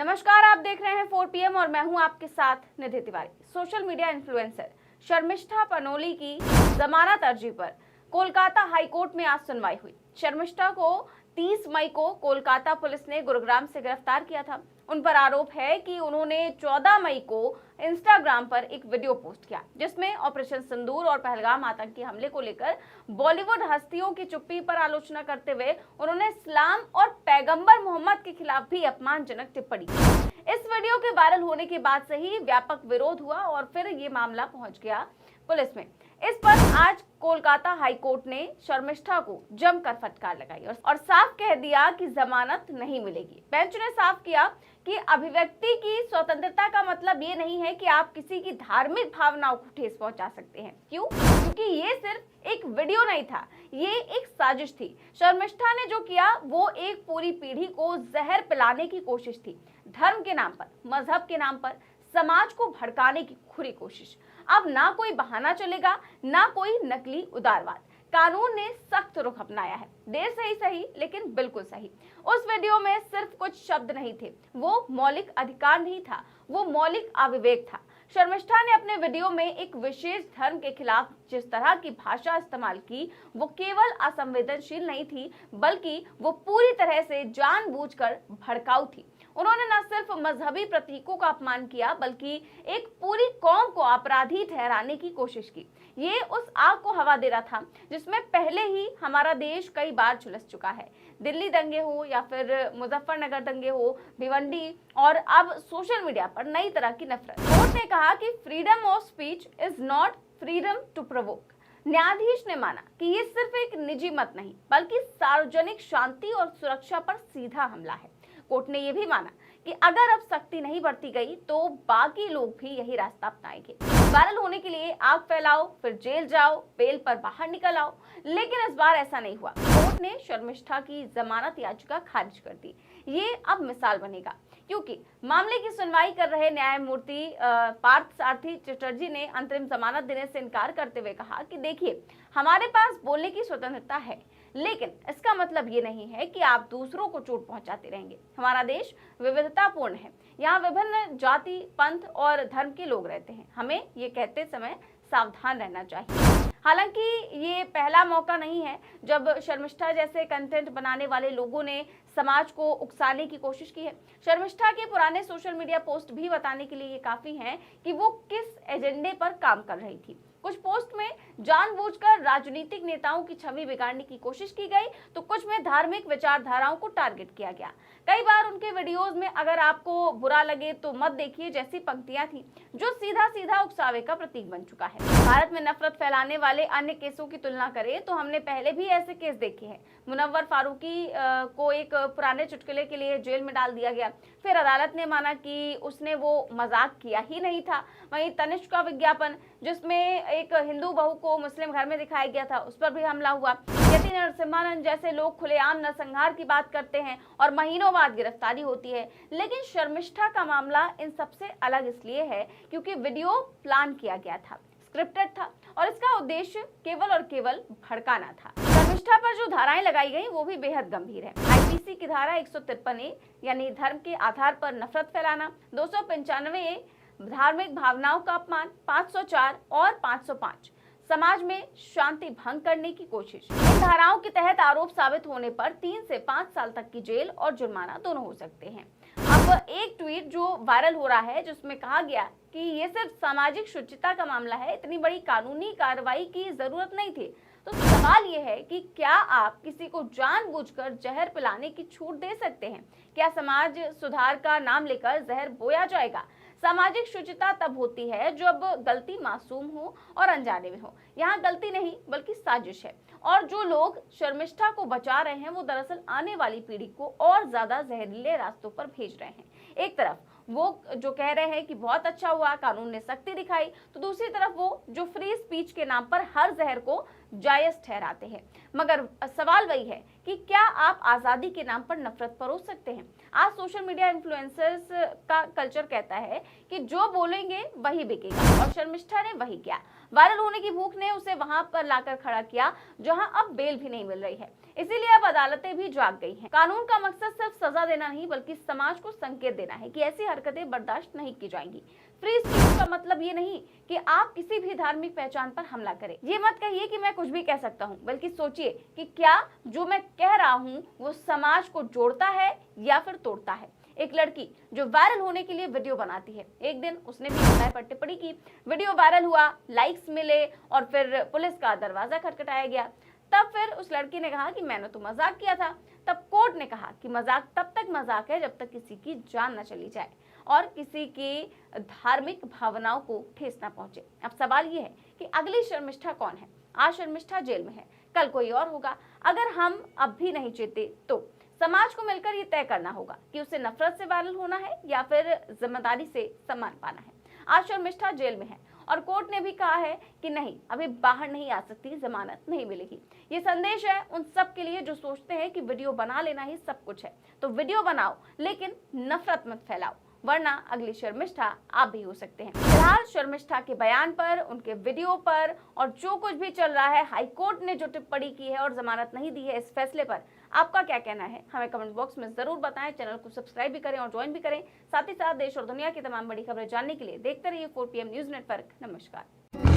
नमस्कार, आप देख रहे हैं 4 PM और मैं हूं आपके साथ Nidhi Tiwari. Social media influencer Sharmishtha Panoli की जमानत अर्जी पर कोलकाता हाईकोर्ट में आज सुनवाई हुई। शर्मिष्ठा को 30 मई को कोलकाता पुलिस ने गुरुग्राम से गिरफ्तार किया था। उन पर आरोप है कि उन्होंने 14 मई को इंस्टाग्राम पर एक वीडियो पोस्ट किया जिसमें ऑपरेशन सिंदूर और पहलगाम आतंकी हमले को लेकर बॉलीवुड हस्तियों की चुप्पी पर आलोचना करते हुए उन्होंने इस्लाम और पैगंबर मोहम्मद के खिलाफ भी अपमानजनक टिप्पणी की। इस वीडियो के वायरल होने के बाद से ही व्यापक विरोध हुआ और फिर ये मामला पहुंच गया पुलिस में। इस पर आज कोलकाता हाईकोर्ट ने शर्मिष्ठा को जमकर फटकार लगाई और साफ कह दिया कि जमानत नहीं मिलेगी। बेंच ने साफ किया कि अभिव्यक्ति की स्वतंत्रता का मतलब ये नहीं है कि आप किसी की धार्मिक भावनाओं को ठेस पहुंचा सकते हैं। क्यों? क्योंकि ये सिर्फ एक वीडियो नहीं था, ये एक साजिश थी। शर्मिष्ठा ने जो किया वो एक पूरी पीढ़ी को जहर पिलाने की कोशिश थी। धर्म के नाम पर, मजहब के नाम पर समाज को भड़काने की खुरी कोशिश। अब ना कोई बहाना चलेगा, ना कोई नकली उदारवाद। कानून ने सख्त रुख अपनाया है। देर से ही सही, लेकिन बिल्कुल सही। उस वीडियो में सिर्फ कुछ शब्द नहीं थे, वो मौलिक अधिकार नहीं था, वो मौलिक अविवेक था। शर्मिष्ठा ने अपने वीडियो में एक विशेष धर्म के खिलाफ जिस तरह की भाषा इस्तेमाल की, वो केवल असंवेदनशील नहीं थी, बल्कि वो पूरी तरह से जानबूझकर भड़काऊ थी। उन्होंने न सिर्फ मजहबी प्रतीकों का अपमान किया, बल्कि एक पूरी कौम को अपराधी ठहराने की कोशिश की। ये उस आग को हवा दे रहा था जिसमें पहले ही हमारा देश कई बार झुलस चुका है। दिल्ली दंगे हो या फिर मुजफ्फरनगर दंगे हो, भिवंडी और अब सोशल मीडिया पर नई तरह की नफरत। कोर्ट ने कहा कि freedom of speech is not freedom to provoke. न्यायाधीश ने माना कि ये सिर्फ एक निजी मत नहीं, बल्कि सार्वजनिक शांति और सुरक्षा पर सीधा हमला है। कोर्ट ने यह भी माना कि अगर अब सख्ती नहीं बरती गई तो बाकी लोग भी यही रास्ता अपनाएंगे। वायरल होने के लिए आग फैलाओ, फिर जेल जाओ, बेल पर बाहर निकल आओ। लेकिन इस बार ऐसा नहीं हुआ। कोर्ट ने शर्मिष्ठा की जमानत याचिका खारिज कर दी। ये अब मिसाल बनेगा, क्योंकि मामले की सुनवाई कर रहे न्यायमूर्ति पार्थ सारथी चटर्जी ने अंतरिम जमानत देने से इनकार करते हुए कहा कि देखिए, हमारे पास बोलने की स्वतंत्रता है, लेकिन इसका मतलब ये नहीं है कि आप दूसरों को चोट पहुंचाते रहेंगे। हमारा देश विविधतापूर्ण है, यहाँ विभिन्न जाति, पंथ और धर्म के लोग रहते हैं। हमें ये कहते समय सावधान रहना चाहिए। हालांकि ये पहला मौका नहीं है जब शर्मिष्ठा जैसे कंटेंट बनाने वाले लोगों ने समाज को उकसाने की कोशिश की है। शर्मिष्ठा के पुराने सोशल मीडिया पोस्ट भी बताने के लिए ये काफी हैं कि वो किस एजेंडे पर काम कर रही थी। कुछ पोस्ट में जानबूझकर राजनीतिक नेताओं की छवि बिगाड़ने की कोशिश की गई, तो कुछ में धार्मिक विचारधाराओं को टारगेट किया गया। कई बार उनके वीडियोस में अगर आपको बुरा लगे तो मत देखिए जैसी पंक्तियां थी, जो सीधा सीधा उकसावे का प्रतीक बन चुका है। भारत में नफरत फैलाने वाले अन्य केसों की तुलना करें तो हमने पहले भी ऐसे केस देखे हैं। मुनव्वर फारूकी को एक पुराने चुटकुले के लिए जेल में डाल दिया गया, फिर अदालत ने माना कि उसने वो मजाक किया ही नहीं था। वहीं तनिष्क का विज्ञापन, जिसमें एक हिंदू बहू को मुस्लिम घर में दिखाया गया था, उस पर भी हमला हुआ। यति नरसिम्हानंद जैसे लोग खुलेआम नरसंहार की बात करते हैं और महीनों बाद गिरफ्तारी होती है। लेकिन शर्मिष्ठा का मामला इन सबसे अलग इसलिए है क्योंकि वीडियो प्लान किया गया था, स्क्रिप्टेड था और इसका उद्देश्य केवल और केवल भड़काना था। शर्मिष्ठा पर जो धाराएं लगाई गई वो भी बेहद गंभीर है। आईपीसी की धारा 153A यानी धर्म के आधार पर नफरत फैलाना, 295A धार्मिक भावनाओं का अपमान, 504 और 505 समाज में शांति भंग करने की कोशिश। इन धाराओं के तहत आरोप साबित होने पर 3 से 5 साल तक की जेल और जुर्माना दोनों हो सकते हैं। अब एक ट्वीट जो वायरल हो रहा है जिसमें कहा गया कि ये सिर्फ सामाजिक शुचिता का मामला है, इतनी बड़ी कानूनी कार्रवाई की जरूरत नहीं थी। तो सवाल ये है कि क्या आप किसी को जानबूझकर जहर पिलाने की छूट दे सकते हैं? क्या समाज सुधार का नाम लेकर जहर बोया जाएगा? सामाजिक शुचिता तब होती है जब गलती मासूम हो और अनजाने में हो। यहाँ गलती नहीं बल्कि साजिश है, और जो लोग शर्मिष्ठा को बचा रहे हैं वो दरअसल आने वाली पीढ़ी को और ज्यादा जहरीले रास्तों पर भेज रहे हैं। एक तरफ वो जो कह रहे हैं कि बहुत अच्छा हुआ कानून ने सख्ती दिखाई, तो दूसरी तरफ वो जो फ्री स्पीच के नाम पर हर जहर को जायज ठहराते हैं। मगर सवाल वही है कि क्या आप आजादी के नाम पर नफरत परोस सकते हैं? आज सोशल मीडिया इन्फ्लुएंसर्स का कल्चर कहता है कि जो बोलेंगे वही बिकेगा, और शर्मिष्ठा ने वही किया। वायरल होने की भूख ने उसे वहां पर लाकर खड़ा किया जहां अब बेल भी नहीं मिल रही है। इसीलिए अब अदालतें भी जाग गई हैं। कानून का मकसद सिर्फ सजा देना नहीं, बल्कि समाज को संकेत देना है कि ऐसी हरकतें बर्दाश्त नहीं की जाएंगी। फ्री स्पीच का मतलब ये नहीं कि आप किसी भी धार्मिक पहचान पर हमला करें। ये मत कहिए कि मैं कुछ भी कह सकता हूँ, बल्कि सोचिए कि क्या जो मैं कह रहा हूँ वो समाज को जोड़ता है या फिर तोड़ता है। एक लड़की जो वायरल होने के लिए वीडियो बनाती है, एक दिन उसने भी समुदाय पर टिप्पणी की, वीडियो वायरल हुआ, लाइक्स मिले और फिर पुलिस का दरवाजा खटखटाया गया। तब फिर उस लड़की ने कहा कि मैंने तो मजाक किया था। तब कोर्ट ने कहा कि मजाक तब तक मजाक है जब तक किसी की जान न चली जाए और किसी की धार्मिक भावनाओं को ठेस न पहुंचे। अब सवाल ये है कि अगली शर्मिष्ठा कौन है? आज शर्मिष्ठा जेल में है, कल कोई और होगा। अगर हम अब भी नहीं जीते तो समाज को मिलकर ये तय करना होगा कि उसे नफरत से वायरल होना है या फिर जिम्मेदारी से सम्मान पाना है। आज शर्मिष्ठा जेल में है और कोर्ट ने भी कहा है कि नहीं, अभी बाहर नहीं आ सकती, जमानत नहीं मिलेगी। ये संदेश है उन सब के लिए जो सोचते हैं कि वीडियो बना लेना ही सब कुछ है। तो वीडियो बनाओ, लेकिन नफरत मत फैलाओ, वरना अगली शर्मिष्ठा आप भी हो सकते हैं। फिलहाल शर्मिष्ठा के बयान पर, उनके वीडियो पर और जो कुछ भी चल रहा है, हाईकोर्ट ने जो टिप्पणी की है और जमानत नहीं दी है, इस फैसले पर आपका क्या कहना है? हमें कमेंट बॉक्स में जरूर बताएं। चैनल को सब्सक्राइब भी करें और ज्वाइन भी करें। साथ ही साथ देश और दुनिया की तमाम बड़ी खबरें जानने के लिए देखते रहिए 4 PM न्यूज नेटवर्क। नमस्कार।